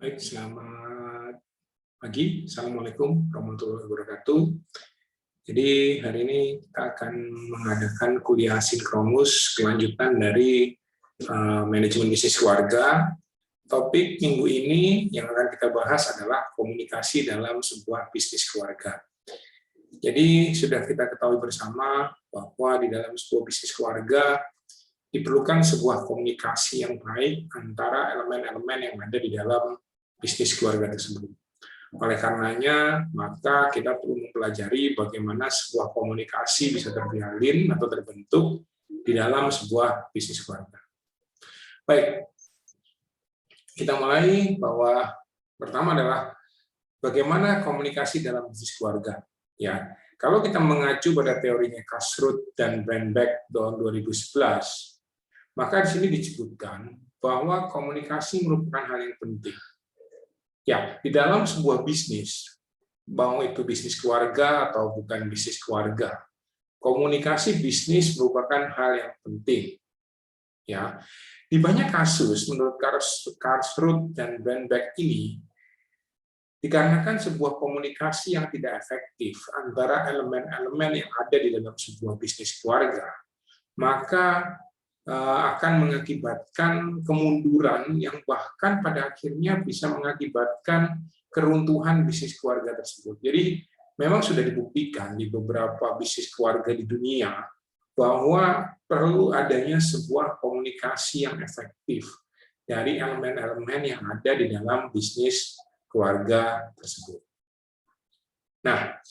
Baik, selamat pagi. Assalamualaikum warahmatullahi wabarakatuh. Jadi hari ini kita akan mengadakan kuliah sinkronus kelanjutan dari manajemen bisnis keluarga. Topik minggu ini yang akan kita bahas adalah komunikasi dalam sebuah bisnis keluarga. Jadi sudah kita ketahui bersama bahwa di dalam sebuah bisnis keluarga diperlukan sebuah komunikasi yang baik antara elemen-elemen yang ada di dalam bisnis keluarga tersebut. Oleh karenanya, maka kita perlu mempelajari bagaimana sebuah komunikasi bisa terjalin atau terbentuk di dalam sebuah bisnis keluarga. Baik, kita mulai bahwa pertama adalah bagaimana komunikasi dalam bisnis keluarga. Ya, kalau kita mengacu pada teorinya Kasrut dan Brandbeck tahun 2011, maka di sini disebutkan bahwa komunikasi merupakan hal yang penting. Ya, di dalam sebuah bisnis, mau itu bisnis keluarga atau bukan bisnis keluarga, komunikasi bisnis merupakan hal yang penting. Ya, di banyak kasus menurut Kasrut dan Brandbeck ini dikarenakan sebuah komunikasi yang tidak efektif antara elemen-elemen yang ada di dalam sebuah bisnis keluarga, maka akan mengakibatkan kemunduran yang bahkan pada akhirnya bisa mengakibatkan keruntuhan bisnis keluarga tersebut. Jadi memang sudah dibuktikan di beberapa bisnis keluarga di dunia bahwa perlu adanya sebuah komunikasi yang efektif dari elemen-elemen yang ada di dalam bisnis keluarga tersebut. Nah,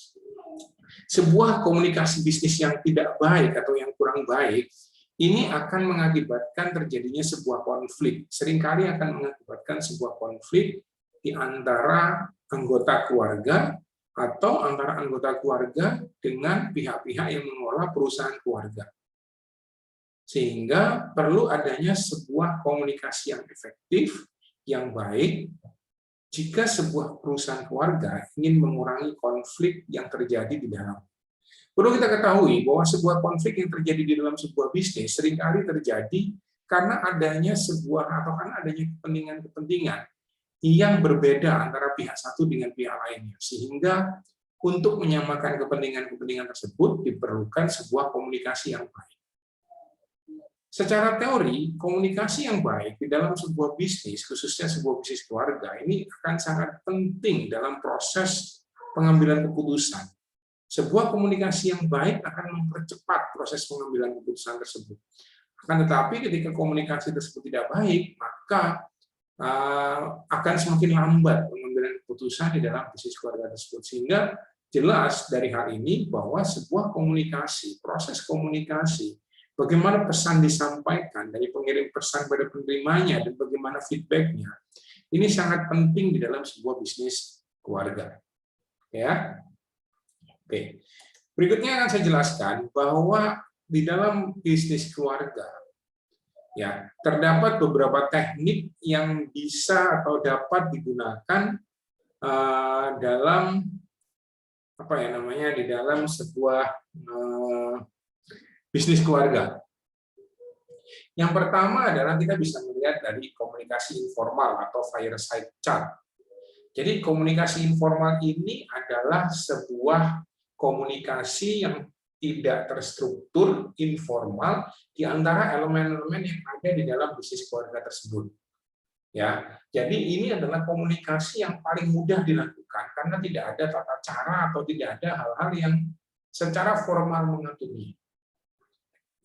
sebuah komunikasi bisnis yang tidak baik atau yang kurang baik ini akan mengakibatkan terjadinya sebuah konflik. Seringkali akan mengakibatkan sebuah konflik di antara anggota keluarga atau antara anggota keluarga dengan pihak-pihak yang mengelola perusahaan keluarga. Sehingga perlu adanya sebuah komunikasi yang efektif, yang baik, jika sebuah perusahaan keluarga ingin mengurangi konflik yang terjadi di dalam. Perlu kita ketahui bahwa sebuah konflik yang terjadi di dalam sebuah bisnis seringkali terjadi karena adanya sebuah atau kan adanya kepentingan-kepentingan yang berbeda antara pihak satu dengan pihak lainnya, sehingga untuk menyamakan kepentingan-kepentingan tersebut diperlukan sebuah komunikasi yang baik. Secara teori, komunikasi yang baik di dalam sebuah bisnis, khususnya sebuah bisnis keluarga, ini akan sangat penting dalam proses pengambilan keputusan. Sebuah komunikasi yang baik akan mempercepat proses pengambilan keputusan tersebut. Akan tetapi ketika komunikasi tersebut tidak baik, maka akan semakin lambat pengambilan keputusan di dalam bisnis keluarga tersebut. Sehingga jelas dari hal ini bahwa sebuah komunikasi, proses komunikasi, bagaimana pesan disampaikan dari pengirim pesan pada penerimanya dan bagaimana feedback-nya, ini sangat penting di dalam sebuah bisnis keluarga. Ya. Oke. Berikutnya akan saya jelaskan bahwa di dalam bisnis keluarga ya terdapat beberapa teknik yang bisa atau dapat digunakan dalam di dalam sebuah bisnis keluarga. Yang pertama adalah kita bisa melihat dari komunikasi informal atau fireside chat. Jadi komunikasi informal ini adalah sebuah komunikasi yang tidak terstruktur, informal di antara elemen-elemen yang ada di dalam bisnis keluarga tersebut. Ya, jadi ini adalah komunikasi yang paling mudah dilakukan karena tidak ada tata cara atau tidak ada hal-hal yang secara formal mengaturnya.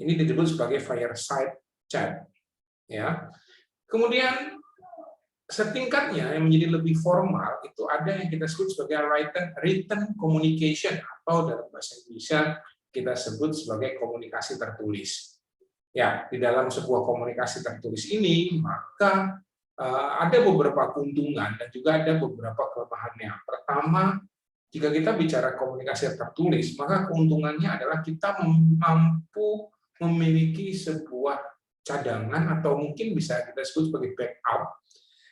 Ini disebut sebagai fireside chat. Ya. Kemudian setingkatnya yang menjadi lebih formal itu ada yang kita sebut sebagai written communication atau dalam bahasa Indonesia kita sebut sebagai komunikasi tertulis. Ya, di dalam sebuah komunikasi tertulis ini maka ada beberapa keuntungan dan juga ada beberapa kelemahannya. Pertama, jika kita bicara komunikasi tertulis, maka keuntungannya adalah kita mampu memiliki sebuah cadangan atau mungkin bisa kita sebut sebagai backup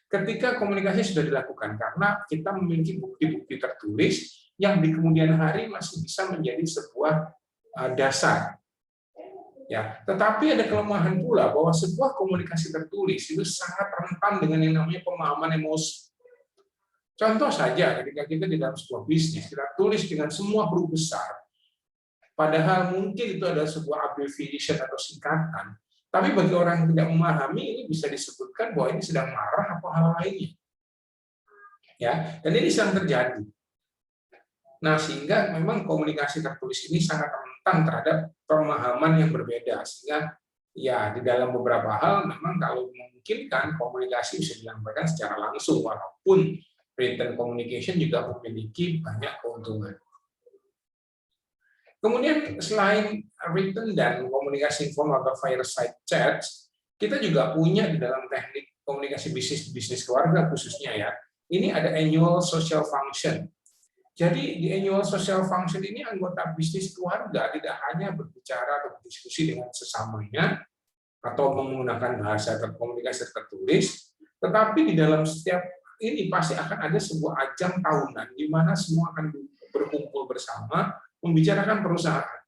ketika komunikasi sudah dilakukan, karena kita memiliki bukti-bukti tertulis yang di kemudian hari masih bisa menjadi sebuah dasar. Ya, tetapi ada kelemahan pula bahwa sebuah komunikasi tertulis itu sangat rentan dengan yang namanya pemahaman emosi. Contoh saja ketika kita di dalam sebuah bisnis, kita tulis dengan semua huruf besar, padahal mungkin itu adalah sebuah abbreviation atau singkatan, tapi bagi orang yang tidak memahami, ini bisa disebutkan bahwa ini sedang marah atau hal lainnya. Ya, dan ini sedang terjadi. Nah, sehingga memang komunikasi tertulis ini sangat rentan terhadap pemahaman yang berbeda, sehingga ya di dalam beberapa hal memang kalau memungkinkan komunikasi bisa dilakukan secara langsung, walaupun written communication juga memiliki banyak keuntungan. Kemudian selain written dan komunikasi informal atau fireside chat, kita juga punya di dalam teknik komunikasi bisnis keluarga khususnya ya. Ini ada annual social function. Jadi di annual social function ini anggota bisnis keluarga tidak hanya berbicara atau berdiskusi dengan sesamanya atau menggunakan bahasa komunikasi tertulis, tetapi di dalam setiap ini pasti akan ada sebuah ajang tahunan di mana semua akan berkumpul bersama membicarakan perusahaan.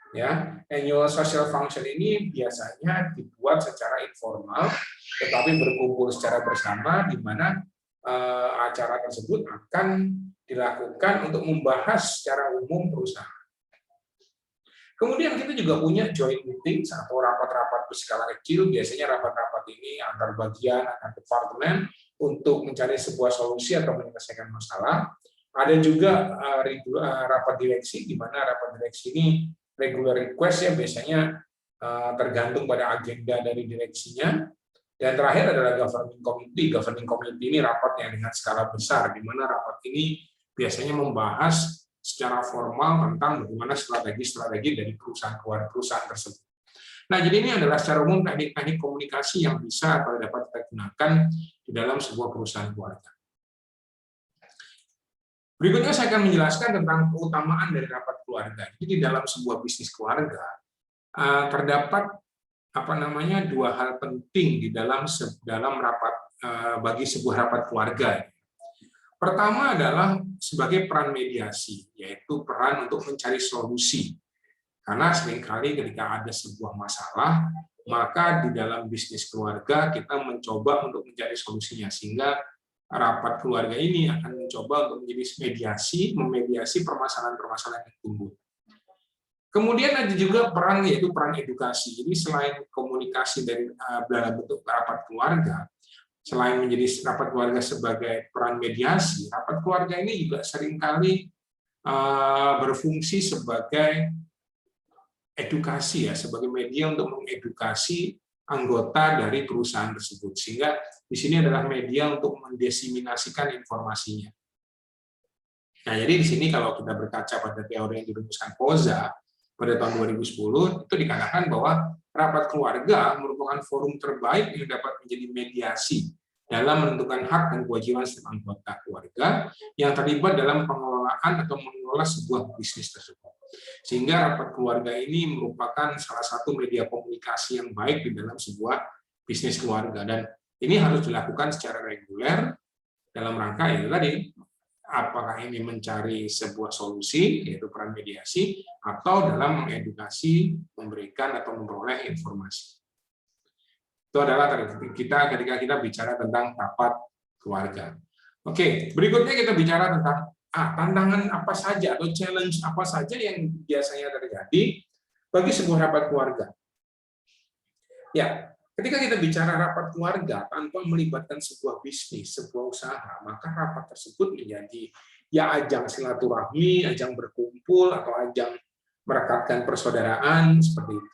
Ya, annual social function ini biasanya dibuat secara informal, tetapi berkumpul secara bersama di mana acara tersebut akan dilakukan untuk membahas secara umum perusahaan. Kemudian kita juga punya joint meetings atau rapat-rapat berskala kecil, biasanya rapat-rapat ini antar bagian, antar departemen untuk mencari sebuah solusi atau menyelesaikan masalah. Ada juga rapat direksi, di mana rapat direksi ini regular request ya, biasanya tergantung pada agenda dari direksinya. Dan terakhir adalah governing committee. Governing committee ini rapat yang dengan skala besar, di mana rapat ini biasanya membahas secara formal tentang bagaimana strategi-strategi dari perusahaan tersebut. Nah, jadi ini adalah secara umum teknik-teknik komunikasi yang bisa atau dapat kita gunakan di dalam sebuah perusahaan keluarga. Berikutnya saya akan menjelaskan tentang keutamaan dari rapat keluarga. Jadi di dalam sebuah bisnis keluarga terdapat dua hal penting di dalam rapat bagi sebuah rapat keluarga. Pertama adalah sebagai peran mediasi, yaitu peran untuk mencari solusi. Karena seringkali ketika ada sebuah masalah, maka di dalam bisnis keluarga kita mencoba untuk mencari solusinya, sehingga rapat keluarga ini akan mencoba untuk menjadi memediasi permasalahan-permasalahan yang timbul. Kemudian ada juga peran, yaitu peran edukasi. Jadi selain komunikasi dalam bentuk rapat keluarga, selain menjadi rapat keluarga sebagai peran mediasi, rapat keluarga ini juga seringkali berfungsi sebagai edukasi ya, sebagai media untuk mengedukasi anggota dari perusahaan tersebut. Sehingga di sini adalah media untuk mendiseminasikan informasinya. Nah, jadi di sini kalau kita berkaca pada teori yang dirumuskan Koza pada tahun 2010, itu dikatakan bahwa rapat keluarga merupakan forum terbaik yang dapat menjadi mediasi dalam menentukan hak dan kewajiban setiap anggota keluarga yang terlibat dalam pengelolaan atau mengelola sebuah bisnis tersebut. Sehingga rapat keluarga ini merupakan salah satu media komunikasi yang baik di dalam sebuah bisnis keluarga. Dan ini harus dilakukan secara reguler dalam rangka itu tadi, apakah ini mencari sebuah solusi, yaitu peran mediasi, atau dalam mengedukasi, memberikan atau memperoleh informasi. Itu adalah kita ketika kita bicara tentang rapat keluarga. Oke, berikutnya kita bicara tentang tantangan apa saja atau challenge apa saja yang biasanya terjadi bagi sebuah rapat keluarga. Ya, ketika kita bicara rapat keluarga tanpa melibatkan sebuah bisnis, sebuah usaha, maka rapat tersebut menjadi ya ajang silaturahmi, ajang berkumpul, atau ajang merekatkan persaudaraan, seperti itu.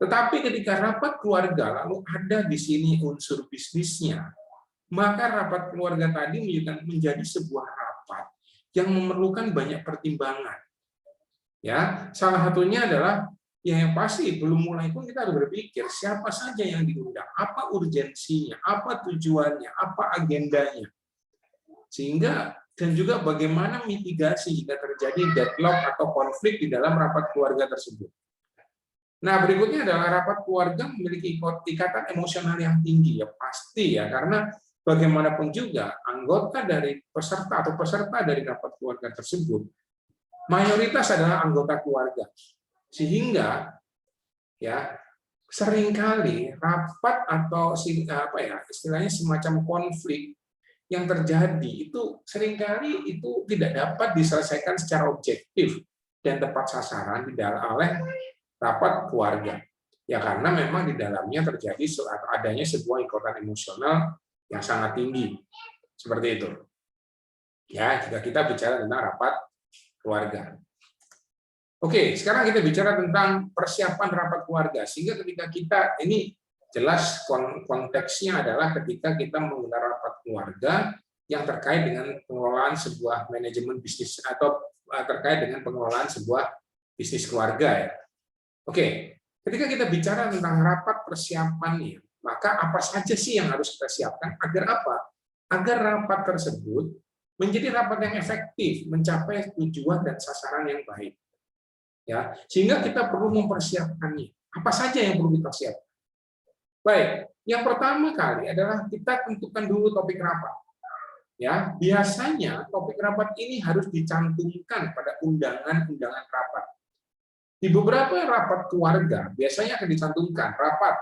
Tetapi ketika rapat keluarga lalu ada di sini unsur bisnisnya, maka rapat keluarga tadi menjadi sebuah rapat yang memerlukan banyak pertimbangan. Ya, salah satunya adalah yang pasti belum mulai pun kita harus berpikir siapa saja yang diundang, apa urgensinya, apa tujuannya, apa agendanya. Sehingga dan juga bagaimana mitigasi jika terjadi deadlock atau konflik di dalam rapat keluarga tersebut. Nah, berikutnya adalah rapat keluarga memiliki ikatan emosional yang tinggi, ya pasti ya, karena bagaimanapun juga anggota dari peserta dari rapat keluarga tersebut mayoritas adalah anggota keluarga. Sehingga ya seringkali rapat atau istilahnya semacam konflik yang terjadi itu seringkali itu tidak dapat diselesaikan secara objektif dan tepat sasaran oleh rapat keluarga. Ya karena memang di dalamnya terjadi adanya sebuah ikatan emosional yang sangat tinggi. Seperti itu. Ya, jika kita bicara tentang rapat keluarga. Oke, sekarang kita bicara tentang persiapan rapat keluarga. Sehingga ketika kita, ini jelas konteksnya adalah ketika kita menggelar rapat keluarga yang terkait dengan pengelolaan sebuah manajemen bisnis atau terkait dengan pengelolaan sebuah bisnis keluarga. Ya. Oke, ketika kita bicara tentang rapat persiapannya, maka apa saja sih yang harus kita siapkan agar apa? Agar rapat tersebut menjadi rapat yang efektif, mencapai tujuan dan sasaran yang baik. Ya, sehingga kita perlu mempersiapkannya. Apa saja yang perlu kita siapkan? Baik, yang pertama kali adalah kita tentukan dulu topik rapat. Ya, biasanya topik rapat ini harus dicantumkan pada undangan-undangan rapat. Di beberapa rapat keluarga biasanya akan dicantumkan rapat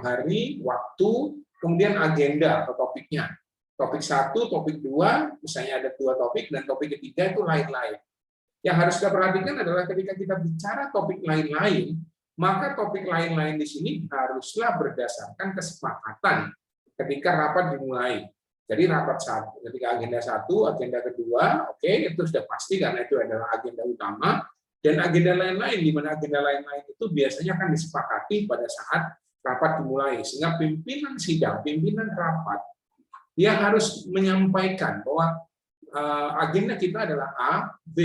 hari, waktu, kemudian agenda atau topiknya. Topik 1, topik 2, misalnya ada 2 topik, dan topik ketiga itu lain-lain. Yang harus kita perhatikan adalah ketika kita bicara topik lain-lain, maka topik lain-lain di sini haruslah berdasarkan kesepakatan ketika rapat dimulai. Jadi rapat 1, ketika agenda 1, agenda kedua, oke, itu sudah pasti karena itu adalah agenda utama, dan agenda lain-lain, di mana agenda lain-lain itu biasanya akan disepakati pada saat rapat dimulai. Sehingga pimpinan sidang, pimpinan rapat, dia harus menyampaikan bahwa agenda kita adalah A, B,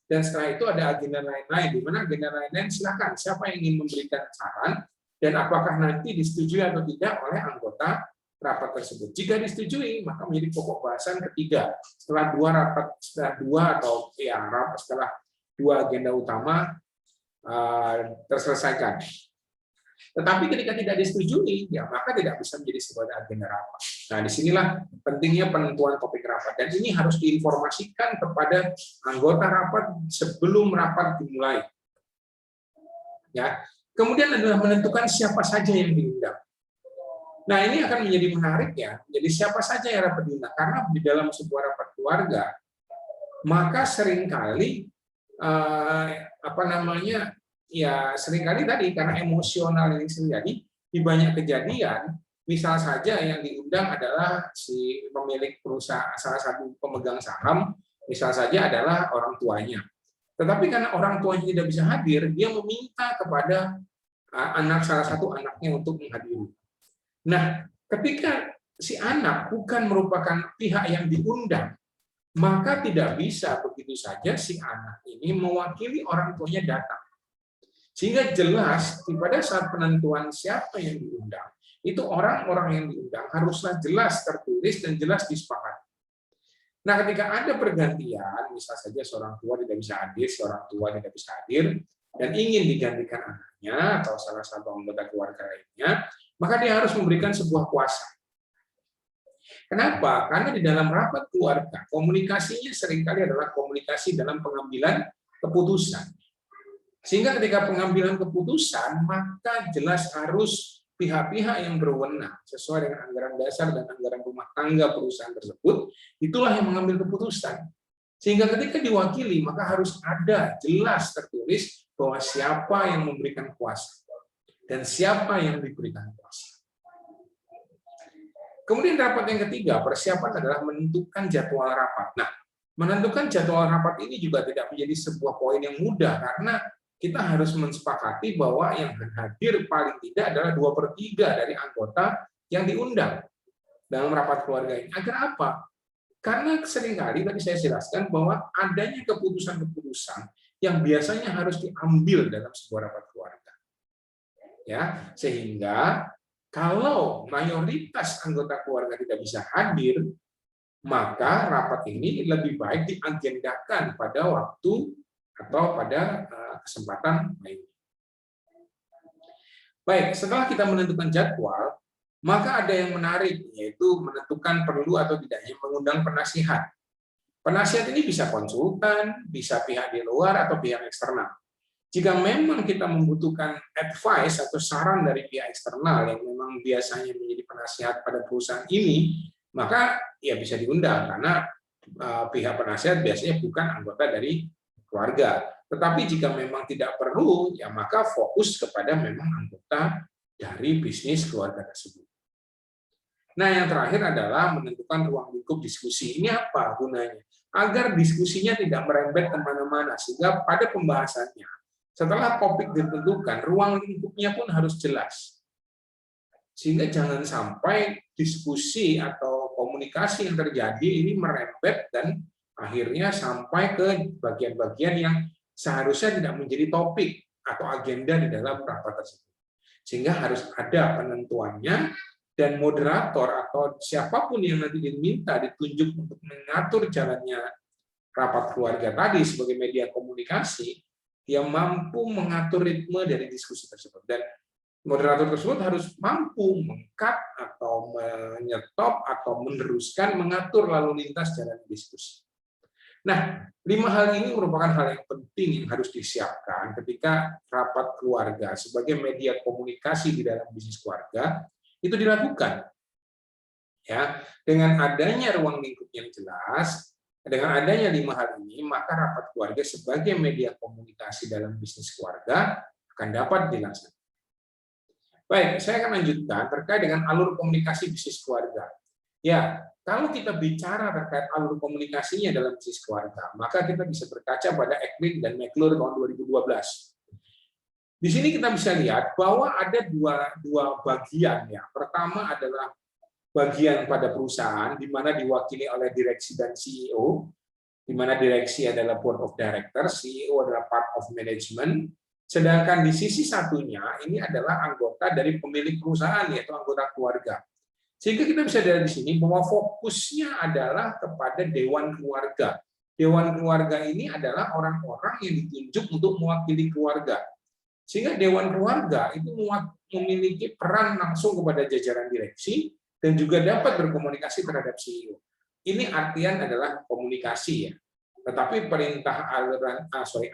dan setelah itu ada agenda lain-lain, di mana agenda lain-lain silakan siapa yang ingin memberikan saran, dan apakah nanti disetujui atau tidak oleh anggota rapat tersebut. Jika disetujui, maka menjadi pokok bahasan ketiga. Setelah dua agenda utama terselesaikan. Tetapi ketika tidak disetujui, ya maka tidak bisa menjadi sebuah agenda rapat. Nah, disinilah pentingnya penentuan topik rapat, dan ini harus diinformasikan kepada anggota rapat sebelum rapat dimulai. Ya, kemudian adalah menentukan siapa saja yang diundang. Nah, ini akan menjadi menarik ya. Jadi siapa saja yang rapat diundang, karena di dalam sebuah rapat keluarga, maka seringkali seringkali tadi karena emosional ini terjadi di banyak kejadian, misal saja yang diundang adalah si pemilik perusahaan, salah satu pemegang saham, misal saja adalah orang tuanya. Tetapi karena orang tuanya tidak bisa hadir, dia meminta kepada salah satu anaknya untuk menghadiri. Nah, ketika si anak bukan merupakan pihak yang diundang, maka tidak bisa begitu saja si anak ini mewakili orang tuanya datang. Sehingga jelas pada saat penentuan siapa yang diundang, itu orang-orang yang diundang haruslah jelas tertulis dan jelas disepakati. Nah, ketika ada pergantian, misal saja seorang tua tidak bisa hadir, seorang tua tidak bisa hadir, dan ingin digantikan anaknya atau salah satu anggota keluarga lainnya, maka dia harus memberikan sebuah kuasa. Kenapa? Karena di dalam rapat keluarga, komunikasinya seringkali adalah komunikasi dalam pengambilan keputusan. Sehingga ketika pengambilan keputusan, maka jelas harus pihak-pihak yang berwenang sesuai dengan anggaran dasar dan anggaran rumah tangga perusahaan tersebut, itulah yang mengambil keputusan. Sehingga ketika diwakili, maka harus ada jelas tertulis bahwa siapa yang memberikan kuasa dan siapa yang diberikan kuasa. Kemudian rapat yang ketiga, persiapan adalah menentukan jadwal rapat. Nah, menentukan jadwal rapat ini juga tidak menjadi sebuah poin yang mudah, karena kita harus mensepakati bahwa yang hadir paling tidak adalah 2/3 dari anggota yang diundang dalam rapat keluarga ini. Agar apa? Karena seringkali tadi saya jelaskan bahwa adanya keputusan-keputusan yang biasanya harus diambil dalam sebuah rapat keluarga. Ya, sehingga kalau mayoritas anggota keluarga tidak bisa hadir, maka rapat ini lebih baik diagendakan pada waktu atau pada kesempatan lainnya. Baik, setelah kita menentukan jadwal, maka ada yang menarik, yaitu menentukan perlu atau tidaknya mengundang penasihat. Penasihat ini bisa konsultan, bisa pihak di luar atau pihak eksternal. Jika memang kita membutuhkan advice atau saran dari pihak eksternal yang memang biasanya menjadi penasihat pada perusahaan ini, maka ya bisa diundang karena pihak penasihat biasanya bukan anggota dari keluarga. Tetapi jika memang tidak perlu, ya maka fokus kepada memang anggota dari bisnis keluarga tersebut. Nah, yang terakhir adalah menentukan ruang lingkup diskusi. Ini apa gunanya? Agar diskusinya tidak merembet kemana-mana, sehingga pada pembahasannya, setelah topik ditentukan, ruang lingkupnya pun harus jelas. Sehingga jangan sampai diskusi atau komunikasi yang terjadi ini merembet dan akhirnya sampai ke bagian-bagian yang seharusnya tidak menjadi topik atau agenda di dalam rapat tersebut. Sehingga harus ada penentuannya, dan moderator atau siapapun yang nanti diminta ditunjuk untuk mengatur jalannya rapat keluarga tadi sebagai media komunikasi, yang mampu mengatur ritme dari diskusi tersebut. Dan moderator tersebut harus mampu meng-cut atau menyetop atau meneruskan, mengatur lalu lintas jalan diskusi. Nah, 5 hal ini merupakan hal yang penting yang harus disiapkan ketika rapat keluarga sebagai media komunikasi di dalam bisnis keluarga itu dilakukan. Ya, dengan adanya ruang lingkup yang jelas, dengan adanya 5 hal ini, maka rapat keluarga sebagai media komunikasi dalam bisnis keluarga akan dapat dilaksanakan. Baik, saya akan lanjutkan terkait dengan alur komunikasi bisnis keluarga. Ya, kalau kita bicara terkait alur komunikasinya dalam bisnis keluarga, maka kita bisa berkaca pada Ekman dan McClure tahun 2012. Di sini kita bisa lihat bahwa ada dua bagian ya. Pertama adalah bagian pada perusahaan di mana diwakili oleh direksi dan CEO, di mana direksi adalah board of directors, CEO adalah part of management. Sedangkan di sisi satunya ini adalah anggota dari pemilik perusahaan, yaitu anggota keluarga. Sehingga kita bisa lihat di sini bahwa fokusnya adalah kepada dewan keluarga. Dewan keluarga ini adalah orang-orang yang ditunjuk untuk mewakili keluarga. Sehingga dewan keluarga itu memiliki peran langsung kepada jajaran direksi dan juga dapat berkomunikasi terhadap CEO. Ini artian adalah komunikasi ya. Tetapi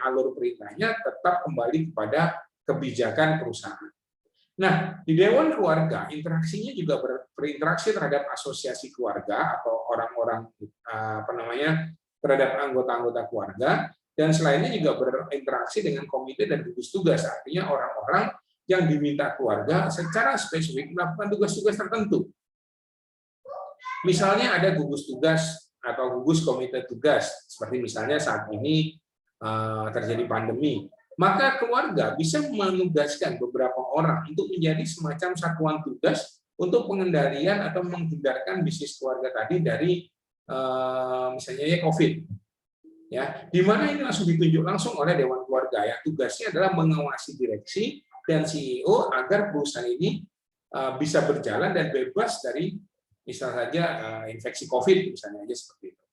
alur perintahnya tetap kembali kepada kebijakan perusahaan. Nah, di dewan keluarga interaksinya juga berinteraksi terhadap asosiasi keluarga atau orang-orang terhadap anggota-anggota keluarga. Dan selainnya juga berinteraksi dengan komite dan gugus tugas, artinya orang-orang yang diminta keluarga secara spesifik melakukan tugas-tugas tertentu. Misalnya ada gugus tugas atau gugus komite tugas, seperti misalnya saat ini terjadi pandemi, maka keluarga bisa menugaskan beberapa orang untuk menjadi semacam satuan tugas untuk pengendalian atau menghindarkan bisnis keluarga tadi dari misalnya COVID. Ya, di mana ini langsung ditunjuk langsung oleh dewan keluarga yang tugasnya adalah mengawasi direksi dan CEO agar perusahaan ini bisa berjalan dan bebas dari misalnya saja infeksi COVID misalnya aja seperti itu.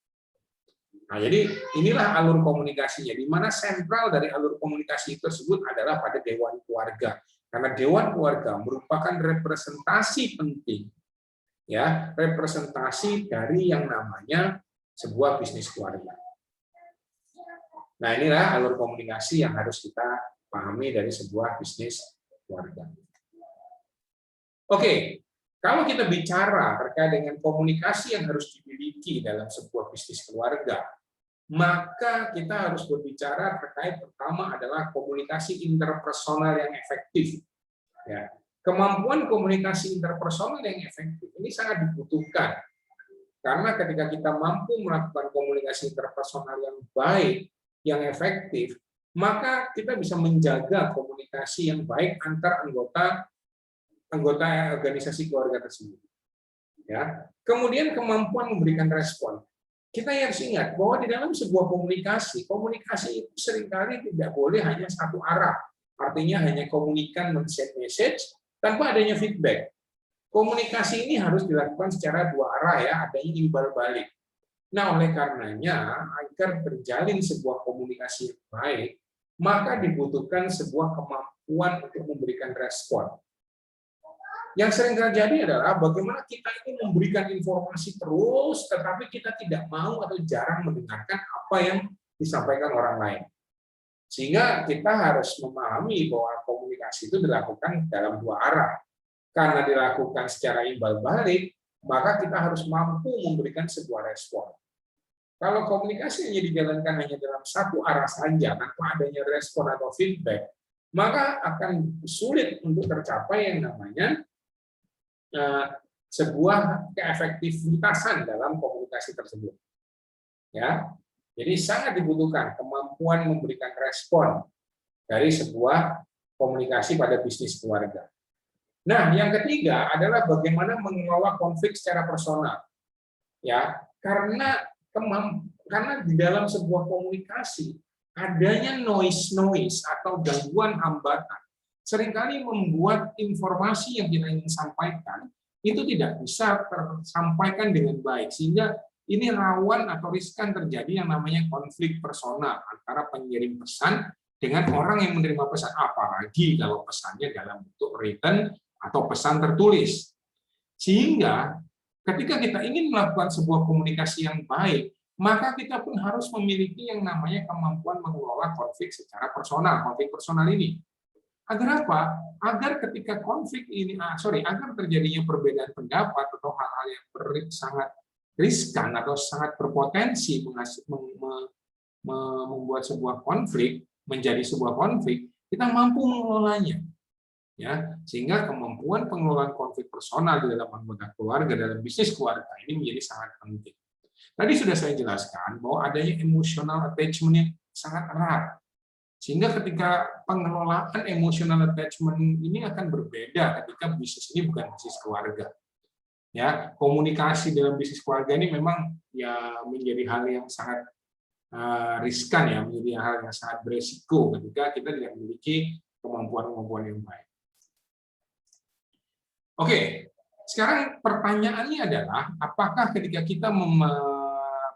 Nah, jadi inilah alur komunikasinya, di mana sentral dari alur komunikasi tersebut adalah pada dewan keluarga, karena dewan keluarga merupakan representasi penting, ya, representasi dari yang namanya sebuah bisnis keluarga. Nah, inilah alur komunikasi yang harus kita pahami dari sebuah bisnis keluarga. Oke, kalau kita bicara terkait dengan komunikasi yang harus dimiliki dalam sebuah bisnis keluarga, maka kita harus berbicara terkait pertama adalah komunikasi interpersonal yang efektif. Ya, kemampuan komunikasi interpersonal yang efektif ini sangat dibutuhkan, karena ketika kita mampu melakukan komunikasi interpersonal yang baik, yang efektif, maka kita bisa menjaga komunikasi yang baik antar anggota organisasi keluarga tersebut. Ya. Kemudian kemampuan memberikan respon. Kita harus ingat bahwa di dalam sebuah komunikasi itu seringkali tidak boleh hanya satu arah. Artinya hanya komunikan men-send message tanpa adanya feedback. Komunikasi ini harus dilakukan secara dua arah ya, adanya imbal balik. Nah, oleh karenanya, agar terjalin sebuah komunikasi yang baik, maka dibutuhkan sebuah kemampuan untuk memberikan respon. Yang sering terjadi adalah bagaimana kita ini memberikan informasi terus, tetapi kita tidak mau atau jarang mendengarkan apa yang disampaikan orang lain. Sehingga kita harus memahami bahwa komunikasi itu dilakukan dalam dua arah. Karena dilakukan secara imbal balik, maka kita harus mampu memberikan sebuah respon. Kalau komunikasi hanya dijalankan hanya dalam satu arah saja, tanpa adanya respon atau feedback, maka akan sulit untuk tercapai yang namanya sebuah keefektivitasan dalam komunikasi tersebut. Ya, jadi sangat dibutuhkan kemampuan memberikan respon dari sebuah komunikasi pada bisnis keluarga. Nah, yang ketiga adalah bagaimana mengelola konflik secara personal. Ya, karena di dalam sebuah komunikasi adanya noise atau gangguan hambatan seringkali membuat informasi yang kita ingin sampaikan itu tidak bisa tersampaikan dengan baik, sehingga ini rawan atau riskan terjadi yang namanya konflik personal antara pengirim pesan dengan orang yang menerima pesan, apalagi kalau pesannya dalam bentuk written atau pesan tertulis. Sehingga ketika kita ingin melakukan sebuah komunikasi yang baik, maka kita pun harus memiliki yang namanya kemampuan mengelola konflik secara personal. Konflik personal ini agar apa? Agar ketika konflik ini, agar terjadinya perbedaan pendapat atau hal-hal yang sangat riskan atau sangat berpotensi membuat sebuah konflik menjadi sebuah konflik, kita mampu mengelolanya. Ya, sehingga kemampuan pengelolaan konflik personal di dalam anggota keluarga, dalam bisnis keluarga ini menjadi sangat penting. Tadi sudah saya jelaskan bahwa adanya emotional attachment yang sangat erat, sehingga ketika pengelolaan emotional attachment ini akan berbeda ketika bisnis ini bukan bisnis keluarga. Ya, komunikasi dalam bisnis keluarga ini memang ya menjadi hal yang sangat riskan, ya, menjadi hal yang sangat beresiko ketika kita tidak memiliki kemampuan-kemampuan yang baik. Oke, sekarang pertanyaannya adalah apakah ketika kita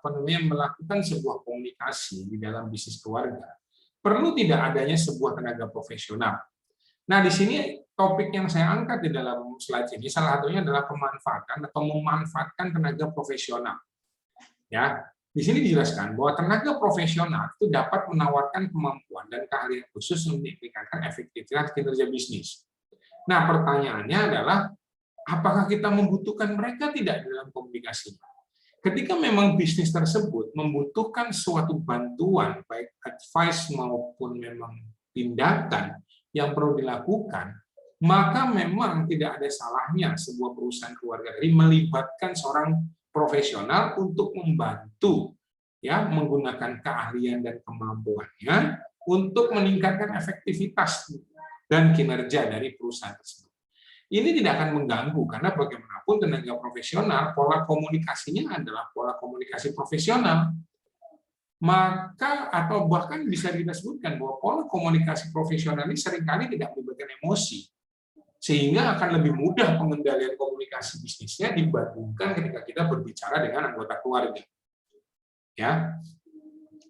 melakukan sebuah komunikasi di dalam bisnis keluarga, perlu tidak adanya sebuah tenaga profesional? Nah, di sini topik yang saya angkat di dalam slide ini salah satunya adalah pemanfaatan atau memanfaatkan tenaga profesional. Ya, di sini dijelaskan bahwa tenaga profesional itu dapat menawarkan kemampuan dan keahlian khusus untuk meningkatkan efektivitas kinerja bisnis. Nah, pertanyaannya adalah, apakah kita membutuhkan mereka tidak dalam komunikasi? Ketika memang bisnis tersebut membutuhkan suatu bantuan, baik advice maupun memang tindakan yang perlu dilakukan, maka memang tidak ada salahnya sebuah perusahaan keluarga tadi melibatkan seorang profesional untuk membantu, ya, menggunakan keahlian dan kemampuannya untuk meningkatkan efektivitas dan kinerja dari perusahaan tersebut. Ini tidak akan mengganggu, karena bagaimanapun tenaga profesional, pola komunikasinya adalah pola komunikasi profesional. Maka, atau bahkan bisa kita sebutkan bahwa pola komunikasi profesional ini seringkali tidak melibatkan emosi, sehingga akan lebih mudah pengendalian komunikasi bisnisnya dibandingkan ketika kita berbicara dengan anggota keluarga. Ya.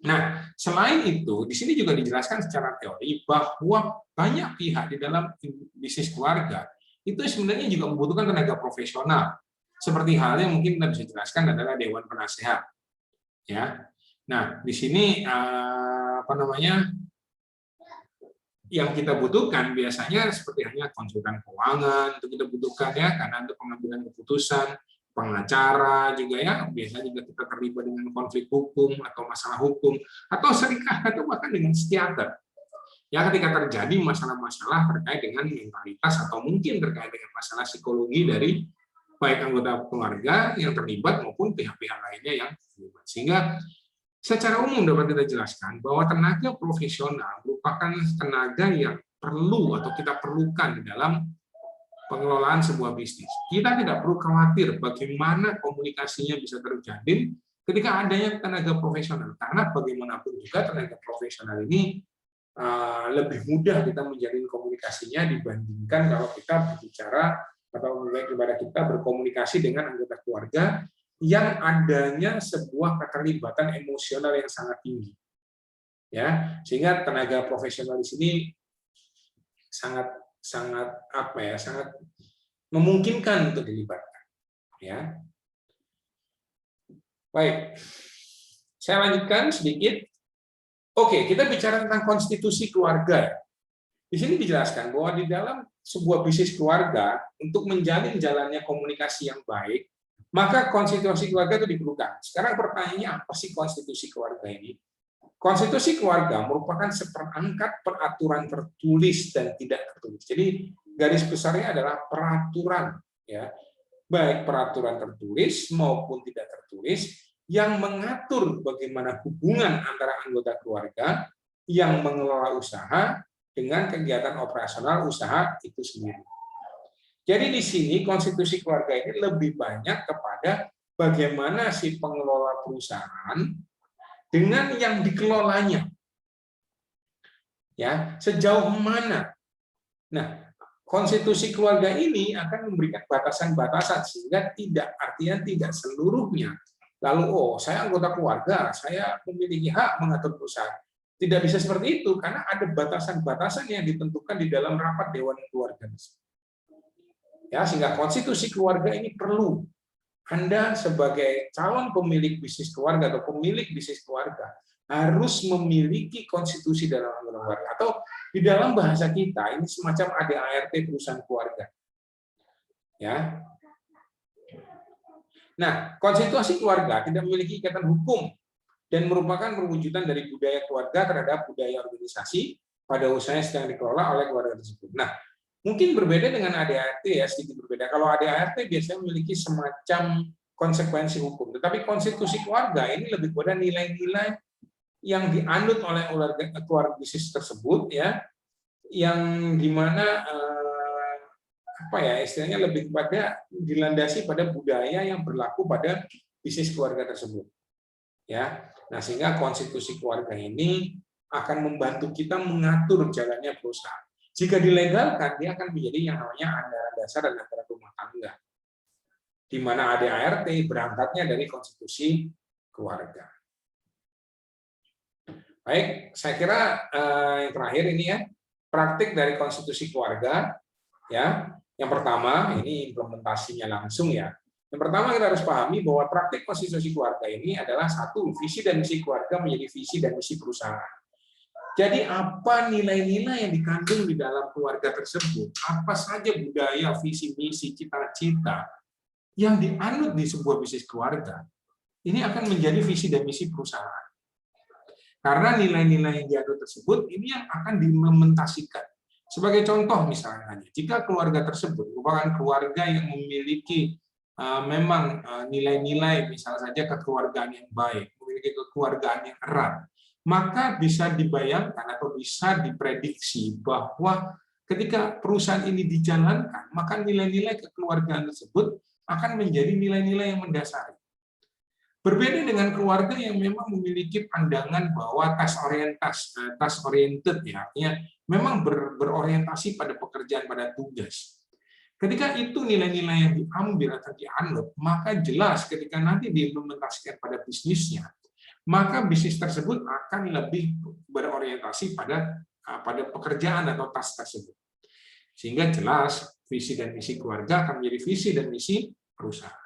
Nah, selain itu, di sini juga dijelaskan secara teori bahwa banyak pihak di dalam bisnis keluarga itu sebenarnya juga membutuhkan tenaga profesional. Seperti hal yang mungkin kita bisa jelaskan adalah dewan penasehat. Ya. Nah, di sini yang kita butuhkan biasanya seperti hanya konsultan keuangan itu kita butuhkan, ya, karena untuk pengambilan keputusan, pengacara juga, ya, biasanya juga kita terlibat dengan konflik hukum atau masalah hukum, atau seringkali atau bahkan dengan psikiater. Ya, ketika terjadi masalah-masalah terkait dengan mentalitas atau mungkin terkait dengan masalah psikologi dari baik anggota keluarga yang terlibat maupun pihak-pihak lainnya yang terlibat. Sehingga secara umum dapat kita jelaskan bahwa tenaga profesional merupakan tenaga yang perlu atau kita perlukan di dalam pengelolaan sebuah bisnis. Kita tidak perlu khawatir bagaimana komunikasinya bisa terjalin ketika adanya tenaga profesional, karena bagaimanapun juga tenaga profesional ini lebih mudah kita menjalin komunikasinya dibandingkan kalau kita berbicara atau ibadah kita berkomunikasi dengan anggota keluarga yang adanya sebuah keterlibatan emosional yang sangat tinggi. Ya, sehingga tenaga profesional di sini sangat memungkinkan untuk dilibatkan. Ya. Baik. Saya lanjutkan sedikit. Oke, kita bicara tentang konstitusi keluarga. Di sini dijelaskan bahwa di dalam sebuah bisnis keluarga, untuk menjalin jalannya komunikasi yang baik, Maka konstitusi keluarga itu diperlukan. Sekarang pertanyaannya, apa sih konstitusi keluarga ini? Konstitusi keluarga merupakan seperangkat peraturan tertulis dan tidak tertulis. Jadi garis besarnya adalah peraturan, ya, baik peraturan tertulis maupun tidak tertulis yang mengatur bagaimana hubungan antara anggota keluarga yang mengelola usaha dengan kegiatan operasional usaha itu sendiri. Jadi di sini konstitusi keluarga ini lebih banyak kepada bagaimana si pengelola perusahaan dengan yang dikelolanya. Ya, sejauh mana. Nah, konstitusi keluarga ini akan memberikan batasan-batasan sehingga artinya tidak seluruhnya. Lalu, saya anggota keluarga, saya memiliki hak mengatur perusahaan. Tidak bisa seperti itu karena ada batasan-batasan yang ditentukan di dalam rapat dewan keluarga. Ya, sehingga konstitusi keluarga ini perlu. Anda sebagai calon pemilik bisnis keluarga atau pemilik bisnis keluarga harus memiliki konstitusi dalam keluarga, atau di dalam bahasa kita ini semacam ADART perusahaan keluarga. Ya. Nah, konstitusi keluarga tidak memiliki ikatan hukum dan merupakan perwujudan dari budaya keluarga terhadap budaya organisasi pada usaha yang sedang dikelola oleh keluarga tersebut. Nah, mungkin berbeda dengan ADART, ya, sedikit berbeda. Kalau ADART biasanya memiliki semacam konsekuensi hukum, tetapi konstitusi keluarga ini lebih pada nilai-nilai yang dianut oleh keluarga bisnis tersebut, ya, yang dimana istilahnya lebih kepada dilandasi pada budaya yang berlaku pada bisnis keluarga tersebut. Ya, nah sehingga konstitusi keluarga ini akan membantu kita mengatur jalannya perusahaan. Jika dilegalkan, dia akan menjadi yang namanya anggaran dasar dan anggaran rumah tangga, di mana ADART berangkatnya dari konstitusi keluarga. Baik, saya kira yang terakhir ini ya, praktik dari konstitusi keluarga. Ya, yang pertama ini implementasinya langsung ya. Yang pertama kita harus pahami bahwa praktik konstitusi keluarga ini adalah satu, visi dan misi keluarga menjadi visi dan misi perusahaan. Jadi apa nilai-nilai yang dikandung di dalam keluarga tersebut, apa saja budaya, visi, misi, cita-cita yang dianut di sebuah bisnis keluarga, ini akan menjadi visi dan misi perusahaan. Karena nilai-nilai yang dianut tersebut, ini yang akan diimplementasikan. Sebagai contoh misalnya, jika keluarga tersebut merupakan keluarga yang memiliki memang nilai-nilai, misalnya saja kekeluargaan yang baik, memiliki kekeluargaan yang erat, maka bisa dibayangkan atau bisa diprediksi bahwa ketika perusahaan ini dijalankan, maka nilai-nilai kekeluargaan tersebut akan menjadi nilai-nilai yang mendasari. Berbeda dengan keluarga yang memang memiliki pandangan bahwa task oriented, ya, artinya memang berorientasi pada pekerjaan, pada tugas. Ketika itu nilai-nilai yang diambil atau dianut, maka jelas ketika nanti diimplementasikan pada bisnisnya, maka bisnis tersebut akan lebih berorientasi pada pekerjaan atau tas tersebut. Sehingga jelas visi dan misi keluarga akan menjadi visi dan misi perusahaan.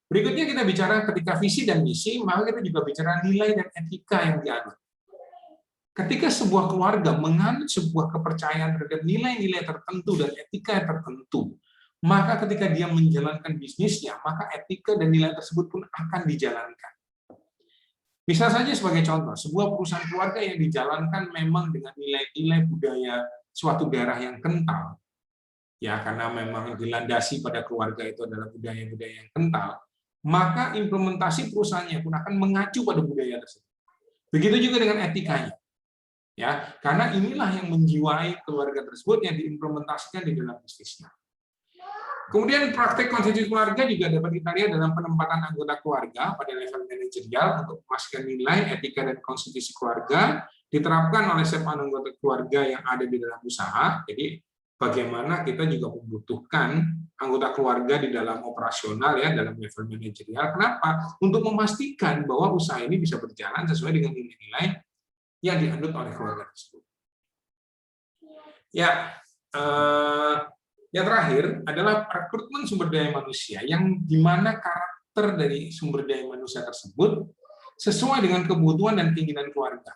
Berikutnya kita bicara ketika visi dan misi, maka kita juga bicara nilai dan etika yang dianut. Ketika sebuah keluarga menganut sebuah kepercayaan terhadap nilai-nilai tertentu dan etika tertentu, maka ketika dia menjalankan bisnisnya, maka etika dan nilai tersebut pun akan dijalankan. Bisa saja sebagai contoh, sebuah perusahaan keluarga yang dijalankan memang dengan nilai-nilai budaya suatu daerah yang kental, ya karena memang dilandasi pada keluarga itu adalah budaya-budaya yang kental, maka implementasi perusahaannya pun akan mengacu pada budaya tersebut. Begitu juga dengan etikanya, ya karena inilah yang menjiwai keluarga tersebut yang diimplementasikan di dalam bisnisnya. Kemudian praktek konstitusi keluarga juga dapat kita lihat dalam penempatan anggota keluarga pada level manajerial untuk memastikan nilai, etika, dan konstitusi keluarga diterapkan oleh setiap anggota keluarga yang ada di dalam usaha. Jadi bagaimana kita juga membutuhkan anggota keluarga di dalam operasional, ya dalam level manajerial. Kenapa? Untuk memastikan bahwa usaha ini bisa berjalan sesuai dengan nilai-nilai yang dianut oleh keluarga tersebut. Ya. Yang terakhir adalah rekrutmen sumber daya manusia, yang dimana karakter dari sumber daya manusia tersebut sesuai dengan kebutuhan dan keinginan keluarga.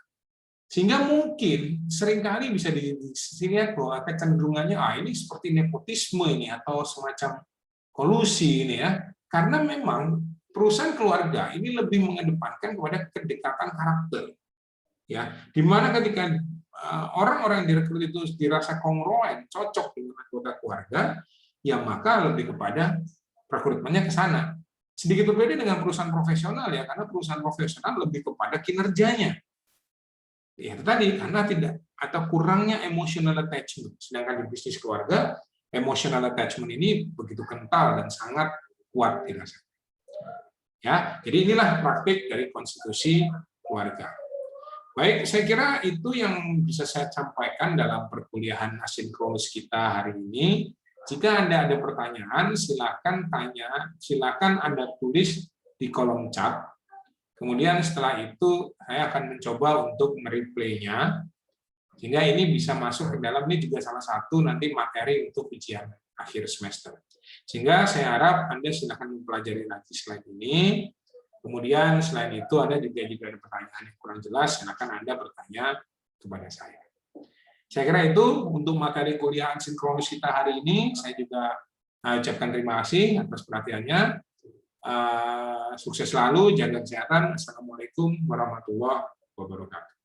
Sehingga mungkin seringkali bisa dilihat bahwa kecenderungannya ini seperti nepotisme ini atau semacam kolusi ini ya, karena memang perusahaan keluarga ini lebih mengedepankan kepada kedekatan karakter, ya, dimana ketika orang-orang yang direkrut itu dirasa kongruent, cocok dengan anggota keluarga, ya maka lebih kepada rekrutmennya ke sana. Sedikit berbeda dengan perusahaan profesional ya, karena perusahaan profesional lebih kepada kinerjanya. Ya itu tadi, karena tidak atau kurangnya emotional attachment. Sedangkan di bisnis keluarga, emotional attachment ini begitu kental dan sangat kuat dirasakan. Ya, jadi inilah praktik dari konstitusi keluarga. Baik, saya kira itu yang bisa saya sampaikan dalam perkuliahan asinkronus kita hari ini. Jika Anda ada pertanyaan, silakan tanya, silakan Anda tulis di kolom chat. Kemudian setelah itu saya akan mencoba untuk mereplaynya, sehingga ini bisa masuk ke dalam, ini juga salah satu nanti materi untuk ujian akhir semester. Sehingga saya harap Anda silakan mempelajari lagi slide ini. Kemudian selain itu Anda juga jika ada pertanyaan yang kurang jelas, silakan Anda bertanya kepada saya. Saya kira itu untuk materi kuliah asinkronus kita hari ini. Saya juga ucapkan terima kasih atas perhatiannya. Sukses selalu, jaga kesehatan. Assalamualaikum warahmatullahi wabarakatuh.